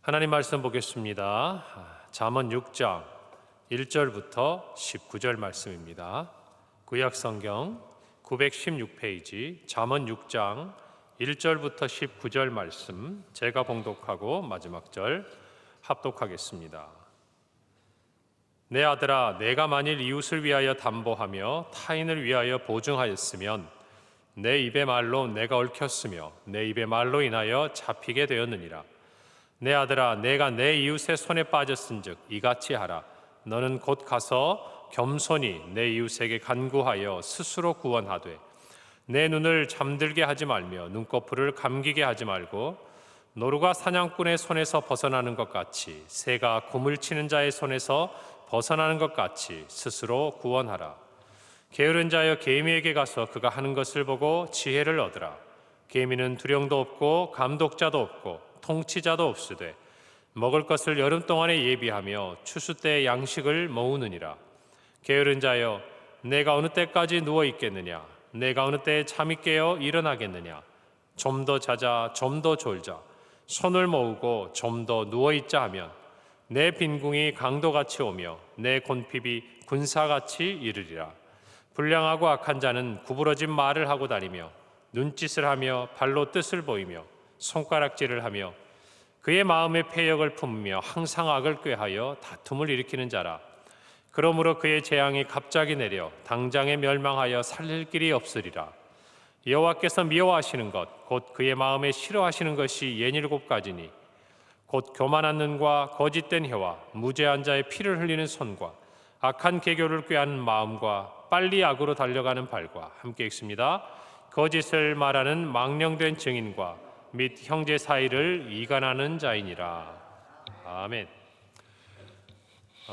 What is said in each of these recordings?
하나님 말씀 보겠습니다. 잠언 6장 1절부터 19절 말씀입니다. 구약 성경 916페이지 잠언 6장 1절부터 19절 말씀 제가 봉독하고 마지막 절 합독하겠습니다. 내 아들아, 내가 만일 이웃을 위하여 담보하며 타인을 위하여 보증하였으면 내 입의 말로 내가 얽혔으며 내 입의 말로 인하여 잡히게 되었느니라. 내 아들아, 내가 내 이웃의 손에 빠졌은즉 이같이 하라. 너는 곧 가서 겸손히 내 이웃에게 간구하여 스스로 구원하되 내 눈을 잠들게 하지 말며 눈꺼풀을 감기게 하지 말고 노루가 사냥꾼의 손에서 벗어나는 것 같이 새가 굼을 치는 자의 손에서 벗어나는 것 같이 스스로 구원하라. 게으른 자여 계미에게 가서 그가 하는 것을 보고 지혜를 얻으라. 계미는 두령도 없고 감독자도 없고 통치자도 없으되 먹을 것을 여름 동안에 예비하며 추수 때에 양식을 모으느니라. 게으른 자여, 내가 어느 때까지 누워 있겠느냐? 내가 어느 때에 잠이 깨어 일어나겠느냐? 좀 더 자자, 좀 더 졸자. 손을 모으고 좀 더 누워 있자 하면 내 빈궁이 강도같이 오며 내 곤핍이 군사같이 이르리라. 불량하고 악한 자는 구부러진 말을 하고 다니며 눈짓을 하며 발로 뜻을 보이며 손가락질을 하며 그의 마음에 패역을 품으며 항상 악을 꾀하여 다툼을 일으키는 자라. 그러므로 그의 재앙이 갑자기 내려 당장에 멸망하여 살릴 길이 없으리라. 여호와께서 미워하시는 것 곧 그의 마음에 싫어하시는 것이 67가지니 곧 교만한 눈과 거짓된 혀와 무죄한 자의 피를 흘리는 손과 악한 계교를 꾀하는 마음과 빨리 악으로 달려가는 발과 함께 읽습니다. 거짓을 말하는 망령된 증인과 및 형제 사이를 이간하는 자이니라. 아멘.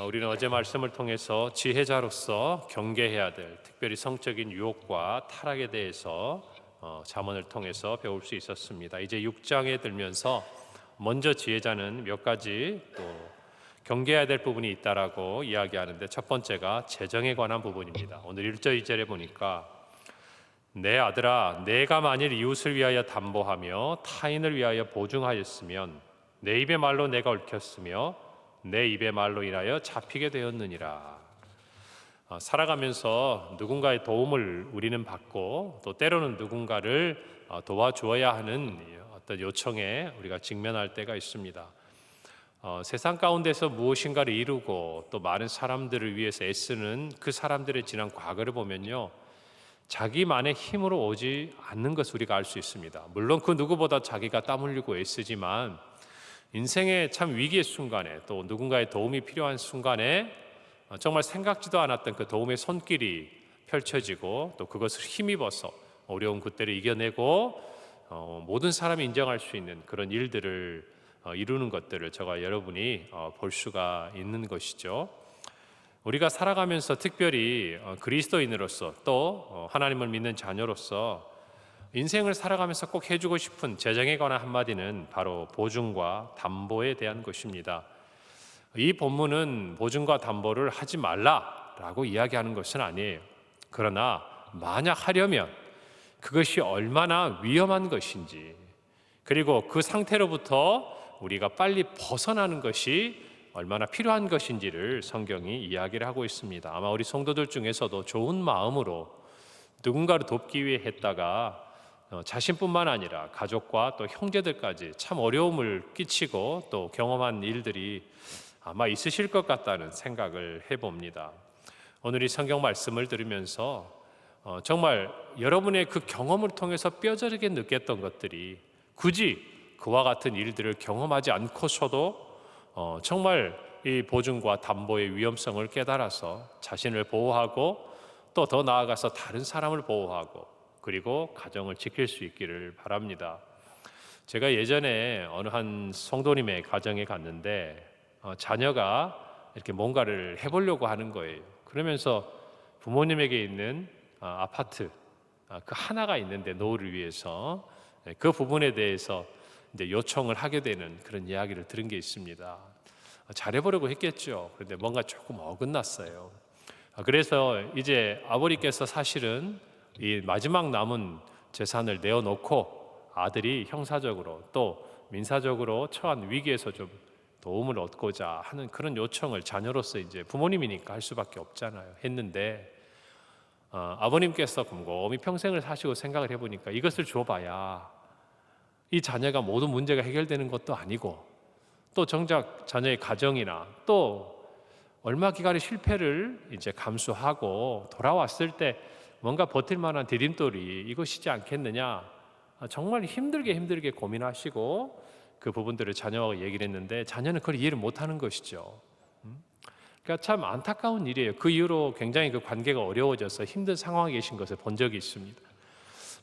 우리는 어제 말씀을 통해서 지혜자로서 경계해야 될 특별히 성적인 유혹과 타락에 대해서 잠언을 통해서 배울 수 있었습니다. 이제 6장에 들면서 먼저 지혜자는 몇 가지 또 경계해야 될 부분이 있다라고 이야기하는데 첫 번째가 재정에 관한 부분입니다. 오늘 1절 2절에 보니까 내 아들아, 내가 만일 이웃을 위하여 담보하며 타인을 위하여 보증하였으면 내 입의 말로 내가 얽혔으며 내 입의 말로 인하여 잡히게 되었느니라. 살아가면서 누군가의 도움을 우리는 받고 또 때로는 누군가를 도와주어야 하는 어떤 요청에 우리가 직면할 때가 있습니다. 세상 가운데서 무엇인가를 이루고 또 많은 사람들을 위해서 애쓰는 그 사람들의 지난 과거를 보면요, 자기만의 힘으로 오지 않는 것을 우리가 알 수 있습니다. 물론 그 누구보다 자기가 땀 흘리고 애쓰지만 인생의 참 위기의 순간에 또 누군가의 도움이 필요한 순간에 정말 생각지도 않았던 그 도움의 손길이 펼쳐지고 또 그것을 힘입어서 어려운 그때를 이겨내고 모든 사람이 인정할 수 있는 그런 일들을 이루는 것들을 저와 여러분이 볼 수가 있는 것이죠. 우리가 살아가면서 특별히 그리스도인으로서 또 하나님을 믿는 자녀로서 인생을 살아가면서 꼭 해주고 싶은 재정에 관한 한마디는 바로 보증과 담보에 대한 것입니다. 이 본문은 보증과 담보를 하지 말라라고 이야기하는 것은 아니에요. 그러나 만약 하려면 그것이 얼마나 위험한 것인지 그리고 그 상태로부터 우리가 빨리 벗어나는 것이 얼마나 필요한 것인지를 성경이 이야기를 하고 있습니다. 아마 우리 성도들 중에서도 좋은 마음으로 누군가를 돕기 위해 했다가 자신뿐만 아니라 가족과 또 형제들까지 참 어려움을 끼치고 또 경험한 일들이 아마 있으실 것 같다는 생각을 해봅니다. 오늘 이 성경 말씀을 들으면서 정말 여러분의 그 경험을 통해서 뼈저리게 느꼈던 것들이 굳이 그와 같은 일들을 경험하지 않고서도 정말 이 보증과 담보의 위험성을 깨달아서 자신을 보호하고 또 더 나아가서 다른 사람을 보호하고 그리고 가정을 지킬 수 있기를 바랍니다. 제가 예전에 어느 한 성도님의 가정에 갔는데 자녀가 이렇게 뭔가를 해보려고 하는 거예요. 그러면서 부모님에게 있는 아파트 그 하나가 있는데 노후를 위해서 그 부분에 대해서 이제 요청을 하게 되는 그런 이야기를 들은 게 있습니다. 잘해보려고 했겠죠. 그런데 뭔가 조금 어긋났어요. 그래서 이제 아버지께서 사실은 이 마지막 남은 재산을 내어놓고 아들이 형사적으로 또 민사적으로 처한 위기에서 좀 도움을 얻고자 하는 그런 요청을 자녀로서 이제 부모님이니까 할 수밖에 없잖아요. 했는데 아버님께서 곰곰이 평생을 사시고 생각을 해보니까 이것을 줘봐야 이 자녀가 모든 문제가 해결되는 것도 아니고 또 정작 자녀의 가정이나 또 얼마 기간의 실패를 이제 감수하고 돌아왔을 때 뭔가 버틸 만한 디딤돌이 이것이지 않겠느냐, 정말 힘들게 고민하시고 그 부분들을 자녀와 얘기를 했는데 자녀는 그걸 이해를 못하는 것이죠. 그러니까 참 안타까운 일이에요. 그 이후로 굉장히 그 관계가 어려워져서 힘든 상황에 계신 것을 본 적이 있습니다.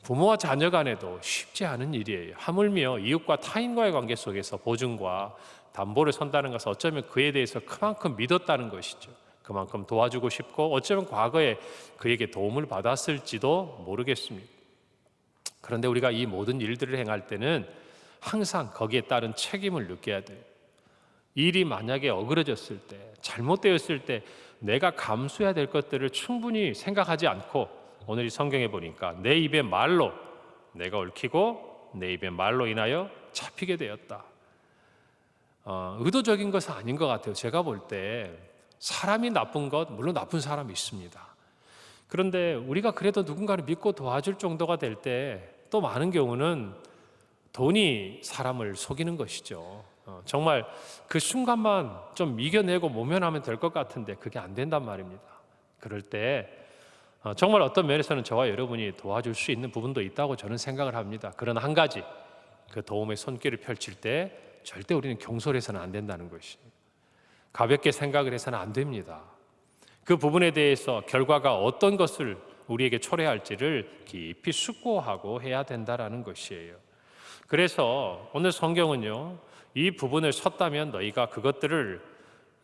부모와 자녀 간에도 쉽지 않은 일이에요. 하물며 이웃과 타인과의 관계 속에서 보증과 담보를 선다는 것은 어쩌면 그에 대해서 그만큼 믿었다는 것이죠. 그만큼 도와주고 싶고 어쩌면 과거에 그에게 도움을 받았을지도 모르겠습니다. 그런데 우리가 이 모든 일들을 행할 때는 항상 거기에 따른 책임을 느껴야 돼요. 일이 만약에 어그러졌을 때, 잘못되었을 때 내가 감수해야 될 것들을 충분히 생각하지 않고 오늘 이 성경에 보니까 내 입의 말로 내가 얽히고 내 입의 말로 인하여 잡히게 되었다. 의도적인 것은 아닌 것 같아요. 제가 볼 때 사람이 나쁜 것, 물론 나쁜 사람이 있습니다. 그런데 우리가 그래도 누군가를 믿고 도와줄 정도가 될 때 또 많은 경우는 돈이 사람을 속이는 것이죠. 정말 그 순간만 좀 이겨내고 모면하면 될 것 같은데 그게 안 된단 말입니다. 그럴 때 정말 어떤 면에서는 저와 여러분이 도와줄 수 있는 부분도 있다고 저는 생각을 합니다. 그러나 한 가지, 그 도움의 손길을 펼칠 때 절대 우리는 경솔해서는 안 된다는 것이, 가볍게 생각을 해서는 안 됩니다. 그 부분에 대해서 결과가 어떤 것을 우리에게 초래할지를 깊이 숙고하고 해야 된다라는 것이에요. 그래서 오늘 성경은요, 이 부분을 섰다면 너희가 그것들을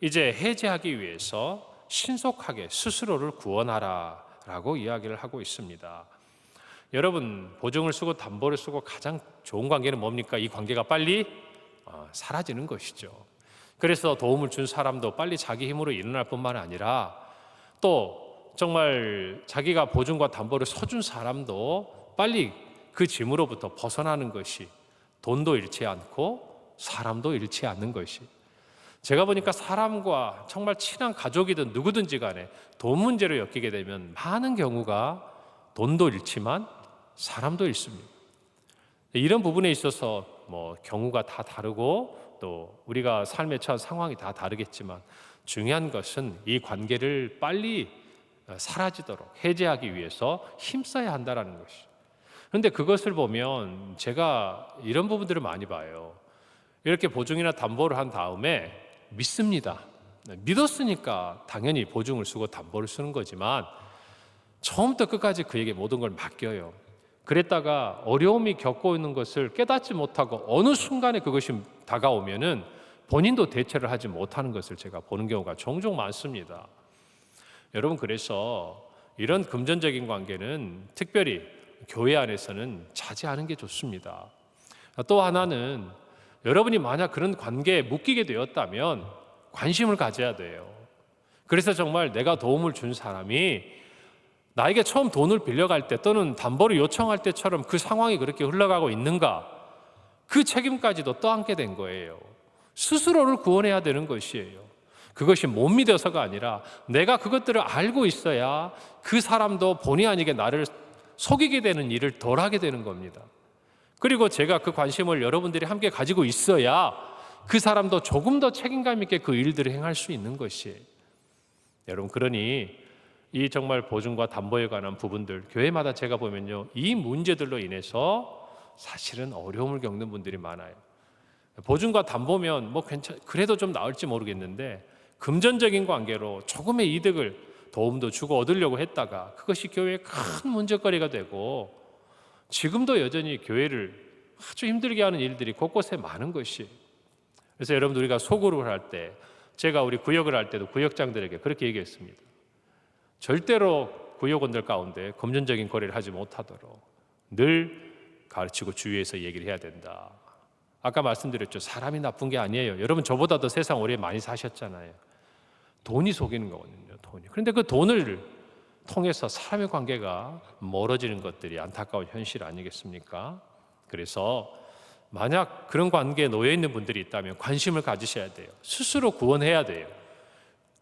이제 해제하기 위해서 신속하게 스스로를 구원하라 라고 이야기를 하고 있습니다. 여러분, 보증을 쓰고 담보를 쓰고 가장 좋은 관계는 뭡니까? 이 관계가 빨리 사라지는 것이죠. 그래서 도움을 준 사람도 빨리 자기 힘으로 일어날 뿐만 아니라 또 정말 자기가 보증과 담보를 서준 사람도 빨리 그 짐으로부터 벗어나는 것이, 돈도 잃지 않고 사람도 잃지 않는 것이, 제가 보니까 사람과 정말 친한 가족이든 누구든지 간에 돈 문제로 엮이게 되면 많은 경우가 돈도 잃지만 사람도 잃습니다. 이런 부분에 있어서 경우가 다 다르고 또 우리가 삶에 처한 상황이 다 다르겠지만 중요한 것은 이 관계를 빨리 사라지도록 해제하기 위해서 힘써야 한다는 것이죠. 그런데 그것을 보면 제가 이런 부분들을 많이 봐요. 이렇게 보증이나 담보를 한 다음에 믿습니다. 믿었으니까 당연히 보증을 쓰고 담보를 쓰는 거지만 처음부터 끝까지 그에게 모든 걸 맡겨요. 그랬다가 어려움이 겪고 있는 것을 깨닫지 못하고 어느 순간에 그것이 다가오면은 본인도 대처를 하지 못하는 것을 제가 보는 경우가 종종 많습니다. 여러분, 그래서 이런 금전적인 관계는 특별히 교회 안에서는 자제하는 게 좋습니다. 또 하나는 여러분이 만약 그런 관계에 묶이게 되었다면 관심을 가져야 돼요. 그래서 정말 내가 도움을 준 사람이 나에게 처음 돈을 빌려갈 때 또는 담보를 요청할 때처럼 그 상황이 그렇게 흘러가고 있는가, 그 책임까지도 떠안게 된 거예요. 스스로를 구원해야 되는 것이에요. 그것이 못 믿어서가 아니라 내가 그것들을 알고 있어야 그 사람도 본의 아니게 나를 속이게 되는 일을 덜 하게 되는 겁니다. 그리고 제가 그 관심을 여러분들이 함께 가지고 있어야 그 사람도 조금 더 책임감 있게 그 일들을 행할 수 있는 것이에요. 여러분, 그러니 이 정말 보증과 담보에 관한 부분들, 교회마다 제가 보면요, 이 문제들로 인해서 사실은 어려움을 겪는 분들이 많아요. 보증과 담보면 그래도 좀 나을지 모르겠는데 금전적인 관계로 조금의 이득을, 도움도 주고 얻으려고 했다가 그것이 교회에 큰 문제거리가 되고 지금도 여전히 교회를 아주 힘들게 하는 일들이 곳곳에 많은 것이에요. 그래서 여러분들, 우리가 소그룹을 할 때, 제가 우리 구역을 할 때도 구역장들에게 그렇게 얘기했습니다. 절대로 구역원들 가운데 금전적인 거래를 하지 못하도록 늘 가르치고 주의해서 얘기를 해야 된다. 아까 말씀드렸죠. 사람이 나쁜 게 아니에요. 여러분, 저보다 더 세상 오래 많이 사셨잖아요. 돈이 속이는 거거든요. 돈이. 그런데 그 돈을 통해서 사람의 관계가 멀어지는 것들이 안타까운 현실 아니겠습니까? 그래서 만약 그런 관계에 놓여 있는 분들이 있다면 관심을 가지셔야 돼요. 스스로 구원해야 돼요.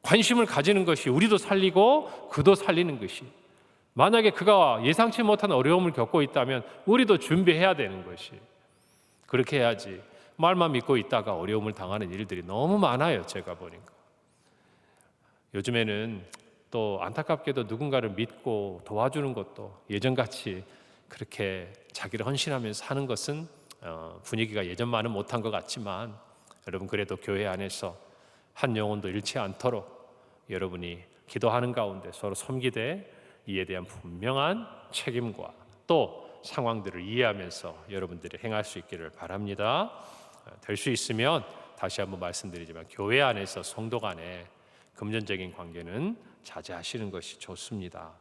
관심을 가지는 것이 우리도 살리고 그도 살리는 것이. 만약에 그가 예상치 못한 어려움을 겪고 있다면 우리도 준비해야 되는 것이. 그렇게 해야지. 말만 믿고 있다가 어려움을 당하는 일들이 너무 많아요. 제가 보니까. 요즘에는 또 안타깝게도 누군가를 믿고 도와주는 것도 예전같이 그렇게 자기를 헌신하면서 하는 것은 분위기가 예전만은 못한 것 같지만, 여러분 그래도 교회 안에서 한 영혼도 잃지 않도록 여러분이 기도하는 가운데 서로 섬기되 이에 대한 분명한 책임과 또 상황들을 이해하면서 여러분들이 행할 수 있기를 바랍니다. 될 수 있으면 다시 한번 말씀드리지만 교회 안에서 성도 간에 금전적인 관계는 자제하시는 것이 좋습니다.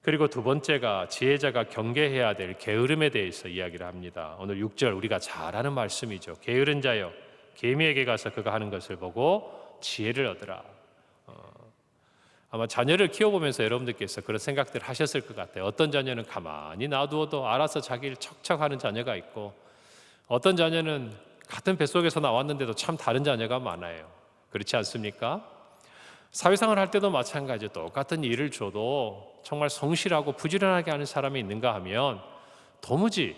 그리고 두 번째가 지혜자가 경계해야 될 게으름에 대해서 이야기를 합니다. 오늘 6절 우리가 잘 아는 말씀이죠. 게으른 자여 개미에게 가서 그가 하는 것을 보고 지혜를 얻으라. 아마 자녀를 키워보면서 여러분들께서 그런 생각들을 하셨을 것 같아요. 어떤 자녀는 가만히 놔두어도 알아서 자기를 척척하는 자녀가 있고, 어떤 자녀는 같은 뱃속에서 나왔는데도 참 다른 자녀가 많아요. 그렇지 않습니까? 사회생활 할 때도 마찬가지로 똑같은 일을 줘도 정말 성실하고 부지런하게 하는 사람이 있는가 하면 도무지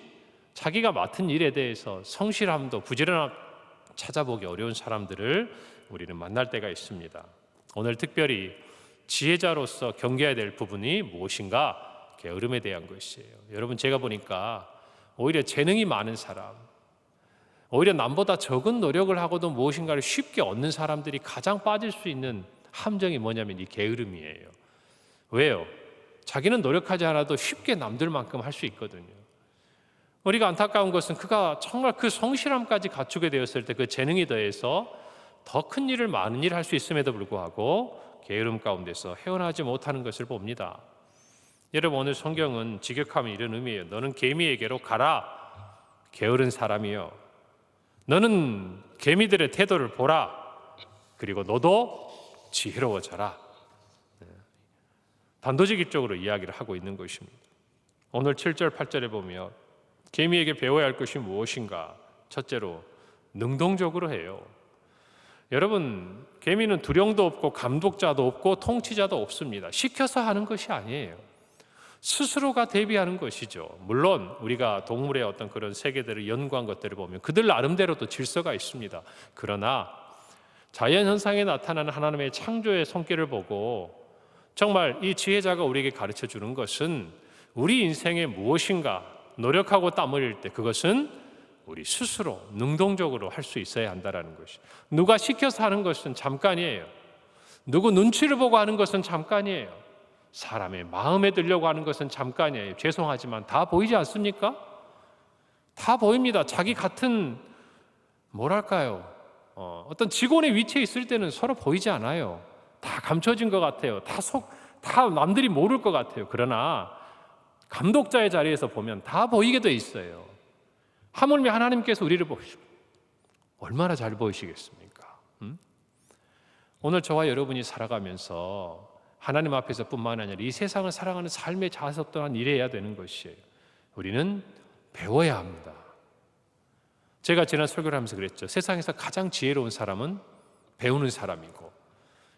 자기가 맡은 일에 대해서 성실함도 부지런함 찾아보기 어려운 사람들을 우리는 만날 때가 있습니다. 오늘 특별히 지혜자로서 경계해야 될 부분이 무엇인가? 게으름에 대한 것이에요. 여러분 제가 보니까 오히려 재능이 많은 사람, 오히려 남보다 적은 노력을 하고도 무엇인가를 쉽게 얻는 사람들이 가장 빠질 수 있는 함정이 뭐냐면 이 게으름이에요. 왜요? 자기는 노력하지 않아도 쉽게 남들만큼 할 수 있거든요. 우리가 안타까운 것은 그가 정말 그 성실함까지 갖추게 되었을 때 그 재능이 더해서 더 큰 일을 많은 일을 할 수 있음에도 불구하고 게으름 가운데서 헤어나지 못하는 것을 봅니다. 여러분 오늘 성경은 직역하면 이런 의미예요. 너는 개미에게로 가라. 게으른 사람이여. 너는 개미들의 태도를 보라. 그리고 너도 지혜로워져라. 단도직입적으로 이야기를 하고 있는 것입니다. 오늘 7절 8절에 보면 개미에게 배워야 할 것이 무엇인가? 첫째로 능동적으로 해요. 여러분 개미는 두령도 없고 감독자도 없고 통치자도 없습니다. 시켜서 하는 것이 아니에요. 스스로가 대비하는 것이죠. 물론 우리가 동물의 어떤 그런 세계들을 연구한 것들을 보면 그들 나름대로도 질서가 있습니다. 그러나 자연 현상에 나타나는 하나님의 창조의 손길을 보고 정말 이 지혜자가 우리에게 가르쳐 주는 것은 우리 인생에 무엇인가 노력하고 땀 흘릴 때 그것은 우리 스스로 능동적으로 할 수 있어야 한다는 것이. 누가 시켜서 하는 것은 잠깐이에요. 누구 눈치를 보고 하는 것은 잠깐이에요. 사람의 마음에 들려고 하는 것은 잠깐이에요. 죄송하지만 다 보이지 않습니까? 다 보입니다. 자기 같은 뭐랄까요? 어떤 직원의 위치에 있을 때는 서로 보이지 않아요. 다 감춰진 것 같아요. 다 남들이 모를 것 같아요. 그러나 감독자의 자리에서 보면 다 보이게 돼 있어요. 하물며 하나님께서 우리를 보시고 얼마나 잘 보이시겠습니까? 오늘 저와 여러분이 살아가면서 하나님 앞에서 뿐만 아니라 이 세상을 살아가는 삶의 자세 또한 이래야 되는 것이에요. 우리는 배워야 합니다. 제가 지난 설교를 하면서 그랬죠. 세상에서 가장 지혜로운 사람은 배우는 사람이고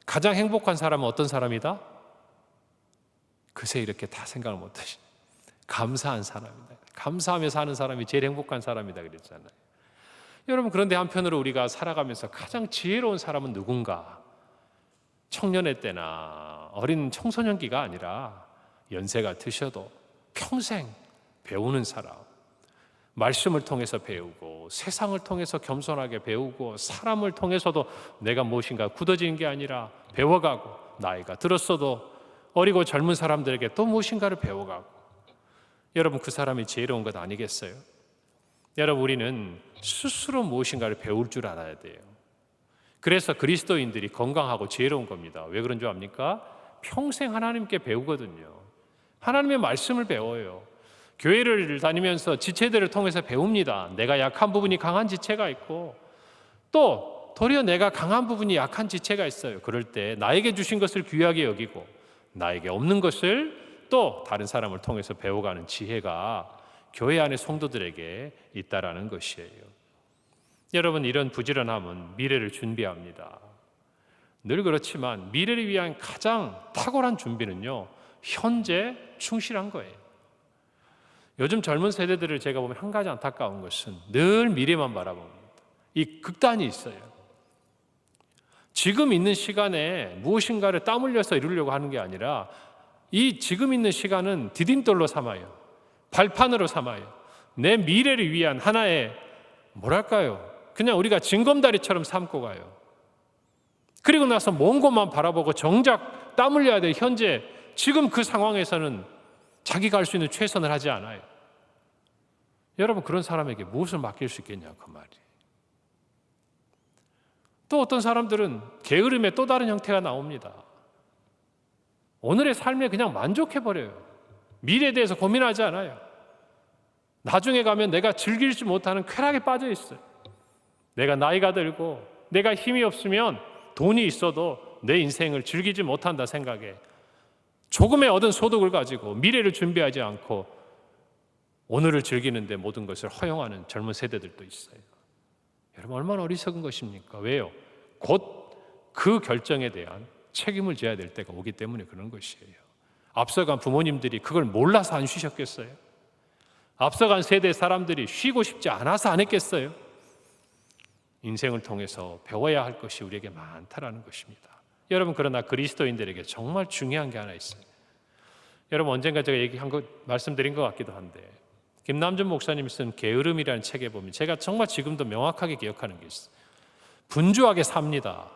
가장 행복한 사람은 어떤 사람이다? 그새 이렇게 다 생각을 못하시. 감사한 사람이다. 감사하며 사는 사람이 제일 행복한 사람이다 그랬잖아요. 여러분 그런데 한편으로 우리가 살아가면서 가장 지혜로운 사람은 누군가? 청년의 때나 어린 청소년기가 아니라 연세가 드셔도 평생 배우는 사람, 말씀을 통해서 배우고 세상을 통해서 겸손하게 배우고 사람을 통해서도 내가 무엇인가 굳어지는 게 아니라 배워가고 나이가 들었어도 어리고 젊은 사람들에게 또 무엇인가를 배워가고. 여러분 그 사람이 지혜로운 것 아니겠어요? 여러분 우리는 스스로 무엇인가를 배울 줄 알아야 돼요. 그래서 그리스도인들이 건강하고 지혜로운 겁니다. 왜 그런 줄 압니까? 평생 하나님께 배우거든요. 하나님의 말씀을 배워요. 교회를 다니면서 지체들을 통해서 배웁니다. 내가 약한 부분이 강한 지체가 있고 또 도리어 내가 강한 부분이 약한 지체가 있어요. 그럴 때 나에게 주신 것을 귀하게 여기고 나에게 없는 것을 또 다른 사람을 통해서 배워가는 지혜가 교회 안의 성도들에게 있다라는 것이에요. 여러분, 이런 부지런함은 미래를 준비합니다. 늘 그렇지만 미래를 위한 가장 탁월한 준비는요, 현재 충실한 거예요. 요즘 젊은 세대들을 제가 보면 한 가지 안타까운 것은 늘 미래만 바라봅니다. 이 극단이 있어요. 지금 있는 시간에 무엇인가를 땀 흘려서 이루려고 하는 게 아니라 이 지금 있는 시간은 디딤돌로 삼아요. 발판으로 삼아요. 내 미래를 위한 하나의 뭐랄까요? 그냥 우리가 징검다리처럼 삼고 가요. 그리고 나서 먼 곳만 바라보고 정작 땀 흘려야 될 현재 지금 그 상황에서는 자기가 할 수 있는 최선을 하지 않아요. 여러분, 그런 사람에게 무엇을 맡길 수 있겠냐 그 말이에요. 또 어떤 사람들은 게으름의 또 다른 형태가 나옵니다. 오늘의 삶에 그냥 만족해버려요. 미래에 대해서 고민하지 않아요. 나중에 가면 내가 즐기지 못하는 쾌락에 빠져 있어요. 내가 나이가 들고 내가 힘이 없으면 돈이 있어도 내 인생을 즐기지 못한다 생각에 조금의 얻은 소득을 가지고 미래를 준비하지 않고 오늘을 즐기는데 모든 것을 허용하는 젊은 세대들도 있어요. 여러분, 얼마나 어리석은 것입니까? 왜요? 곧 그 결정에 대한 책임을 져야 될 때가 오기 때문에 그런 것이에요. 앞서간 부모님들이 그걸 몰라서 안 쉬셨겠어요? 앞서간 세대 사람들이 쉬고 싶지 않아서 안 했겠어요? 인생을 통해서 배워야 할 것이 우리에게 많다라는 것입니다. 여러분, 그러나 그리스도인들에게 정말 중요한 게 하나 있어요. 여러분, 언젠가 제가 얘기한 것 말씀드린 것 같기도 한데, 김남준 목사님이 쓴 게으름이라는 책에 보면 제가 정말 지금도 명확하게 기억하는 게 있어요. 분주하게 삽니다.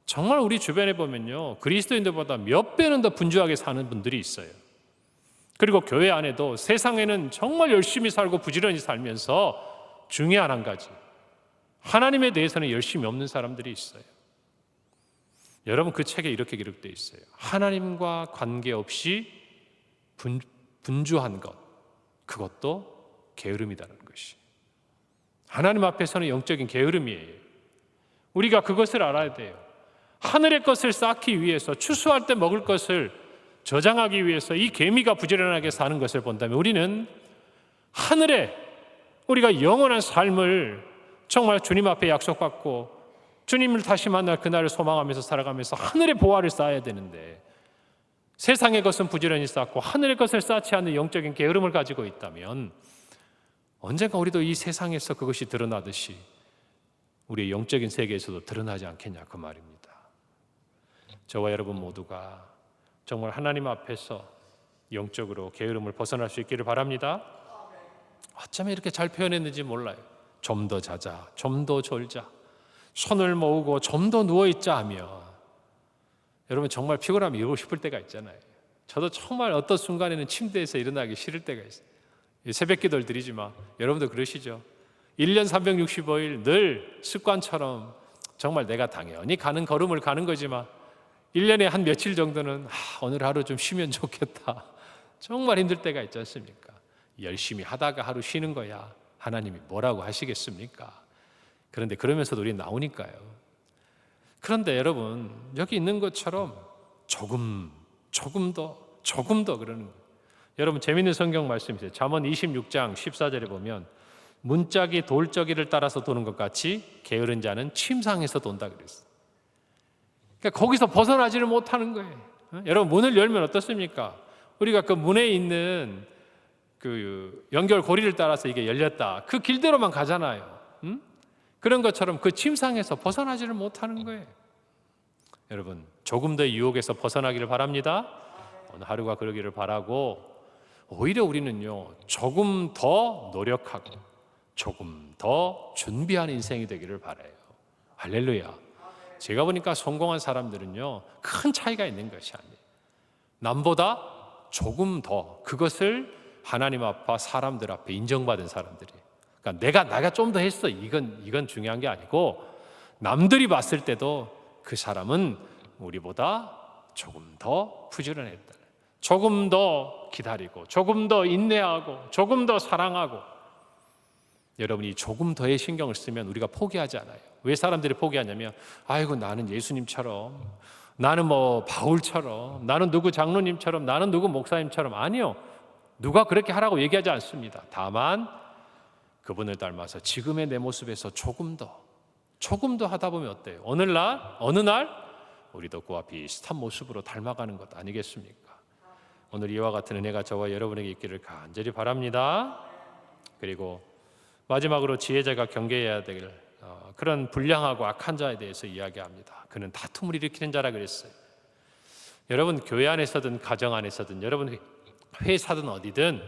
정말 우리 주변에 보면요, 그리스도인들보다 몇 배는 더 분주하게 사는 분들이 있어요. 그리고 교회 안에도 세상에는 정말 열심히 살고 부지런히 살면서 중요한 한 가지, 하나님에 대해서는 열심히 없는 사람들이 있어요. 여러분, 그 책에 이렇게 기록되어 있어요. 하나님과 관계없이 분주한 것, 그것도 게으름이라는 것이. 하나님 앞에서는 영적인 게으름이에요. 우리가 그것을 알아야 돼요. 하늘의 것을 쌓기 위해서, 추수할 때 먹을 것을 저장하기 위해서 이 개미가 부지런하게 사는 것을 본다면 우리는 하늘에 우리가 영원한 삶을 정말 주님 앞에 약속받고 주님을 다시 만날 그날을 소망하면서 살아가면서 하늘의 보화를 쌓아야 되는데, 세상의 것은 부지런히 쌓고 하늘의 것을 쌓지 않는 영적인 게으름을 가지고 있다면 언젠가 우리도 이 세상에서 그것이 드러나듯이 우리의 영적인 세계에서도 드러나지 않겠냐 그 말입니다. 저와 여러분 모두가 정말 하나님 앞에서 영적으로 게으름을 벗어날 수 있기를 바랍니다. 어쩌면 이렇게 잘 표현했는지 몰라요. 좀 더 자자, 좀 더 졸자, 손을 모으고 좀 더 누워있자 하며, 여러분 정말 피곤하면 이러고 싶을 때가 있잖아요. 저도 정말 어떤 순간에는 침대에서 일어나기 싫을 때가 있어요. 새벽 기도를 드리지만 여러분도 그러시죠? 1년 365일 늘 습관처럼 정말 내가 당연히 가는 걸음을 가는 거지만 1년에 한 며칠 정도는 오늘 하루 좀 쉬면 좋겠다, 정말 힘들 때가 있지 않습니까? 열심히 하다가 하루 쉬는 거야 하나님이 뭐라고 하시겠습니까? 그런데 그러면서도 우리 나오니까요. 그런데 여러분, 여기 있는 것처럼 조금 더 그러는 거예요. 여러분, 재미있는 성경 말씀 있어요. 잠언 26장 14절에 보면 문짝이 돌저기를 따라서 도는 것 같이 게으른 자는 침상에서 돈다 그랬어요. 그러니까 거기서 벗어나지를 못하는 거예요. 여러분, 문을 열면 어떻습니까? 우리가 그 문에 있는 그 연결 고리를 따라서 이게 열렸다, 그 길대로만 가잖아요. 그런 것처럼 그 침상에서 벗어나지를 못하는 거예요. 여러분, 조금 더 유혹에서 벗어나기를 바랍니다. 오늘 하루가 그러기를 바라고, 오히려 우리는요 조금 더 노력하고 조금 더 준비한 인생이 되기를 바라요. 할렐루야. 제가 보니까 성공한 사람들은요 큰 차이가 있는 것이 아니에요. 남보다 조금 더 그것을 하나님 앞과 사람들 앞에 인정받은 사람들이에요. 그러니까 내가 좀 더 했어, 이건 중요한 게 아니고, 남들이 봤을 때도 그 사람은 우리보다 조금 더 부지런했다, 조금 더 기다리고 조금 더 인내하고 조금 더 사랑하고. 여러분이 조금 더의 신경을 쓰면 우리가 포기하지 않아요. 왜 사람들이 포기하냐면, 아이고 나는 예수님처럼, 나는 뭐 바울처럼, 나는 누구 장로님처럼, 나는 누구 목사님처럼. 아니요, 누가 그렇게 하라고 얘기하지 않습니다. 다만 그분을 닮아서 지금의 내 모습에서 조금 더 하다 보면 어때요? 어느 날 우리도 그와 비슷한 모습으로 닮아가는 것 아니겠습니까? 오늘 이와 같은 은혜가 저와 여러분에게 있기를 간절히 바랍니다. 그리고 마지막으로 지혜자가 경계해야 될 그런 불량하고 악한 자에 대해서 이야기합니다. 그는 다툼을 일으키는 자라 그랬어요. 여러분 교회 안에서든 가정 안에서든 여러분 회사든 어디든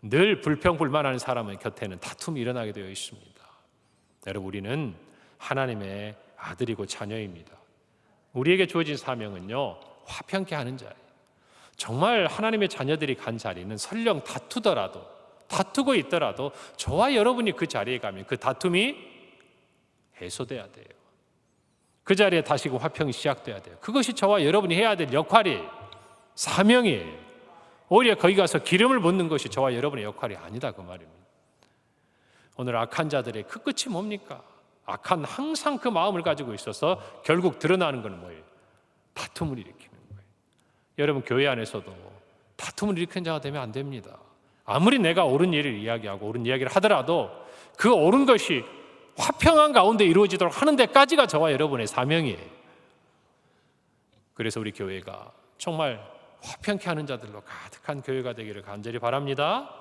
늘 불평불만하는 사람의 곁에는 다툼이 일어나게 되어 있습니다. 여러분 우리는 하나님의 아들이고 자녀입니다. 우리에게 주어진 사명은요, 화평케 하는 자예요. 정말 하나님의 자녀들이 간 자리는 설령 다투고 있더라도 저와 여러분이 그 자리에 가면 그 다툼이 해소돼야 돼요. 그 자리에 다시금 화평이 시작돼야 돼요. 그것이 저와 여러분이 해야 될 역할이 사명이에요. 오히려 거기 가서 기름을 붓는 것이 저와 여러분의 역할이 아니다 그 말입니다. 오늘 악한 자들의 그 끝이 뭡니까? 악한 항상 그 마음을 가지고 있어서 결국 드러나는 건 뭐예요? 다툼을 일으키는 거예요. 여러분 교회 안에서도 다툼을 일으키는 자가 되면 안 됩니다. 아무리 내가 옳은 일을 이야기하고 옳은 이야기를 하더라도 그 옳은 것이 화평한 가운데 이루어지도록 하는 데까지가 저와 여러분의 사명이에요. 그래서 우리 교회가 정말 화평케 하는 자들로 가득한 교회가 되기를 간절히 바랍니다.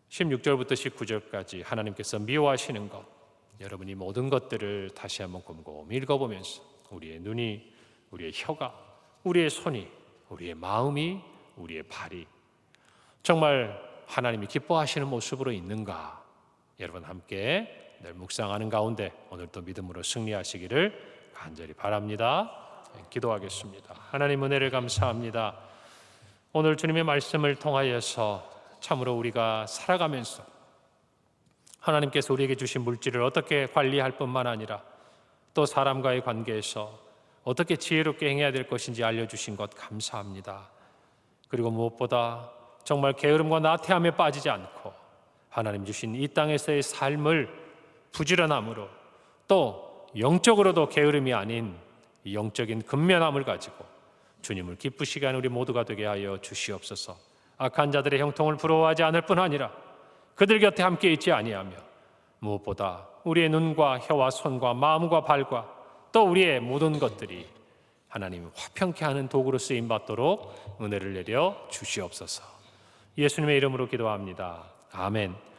16절부터 19절까지 하나님께서 미워하시는 것, 여러분이 모든 것들을 다시 한번 곰곰이 읽어보면서 우리의 눈이, 우리의 혀가, 우리의 손이, 우리의 마음이, 우리의 발이 정말 하나님이 기뻐하시는 모습으로 있는가, 여러분 함께 늘 묵상하는 가운데 오늘도 믿음으로 승리하시기를 간절히 바랍니다. 기도하겠습니다. 하나님 은혜를 감사합니다. 오늘 주님의 말씀을 통하여서 참으로 우리가 살아가면서 하나님께서 우리에게 주신 물질을 어떻게 관리할 뿐만 아니라 또 사람과의 관계에서 어떻게 지혜롭게 행해야 될 것인지 알려주신 것 감사합니다. 그리고 무엇보다 정말 게으름과 나태함에 빠지지 않고 하나님 주신 이 땅에서의 삶을 부지런함으로 또 영적으로도 게으름이 아닌 영적인 근면함을 가지고 주님을 기쁘시게 하는 우리 모두가 되게 하여 주시옵소서. 악한 자들의 형통을 부러워하지 않을 뿐 아니라 그들 곁에 함께 있지 아니하며 무엇보다 우리의 눈과 혀와 손과 마음과 발과 또 우리의 모든 것들이 하나님을 화평케 하는 도구로 쓰임받도록 은혜를 내려 주시옵소서. 예수님의 이름으로 기도합니다. 아멘.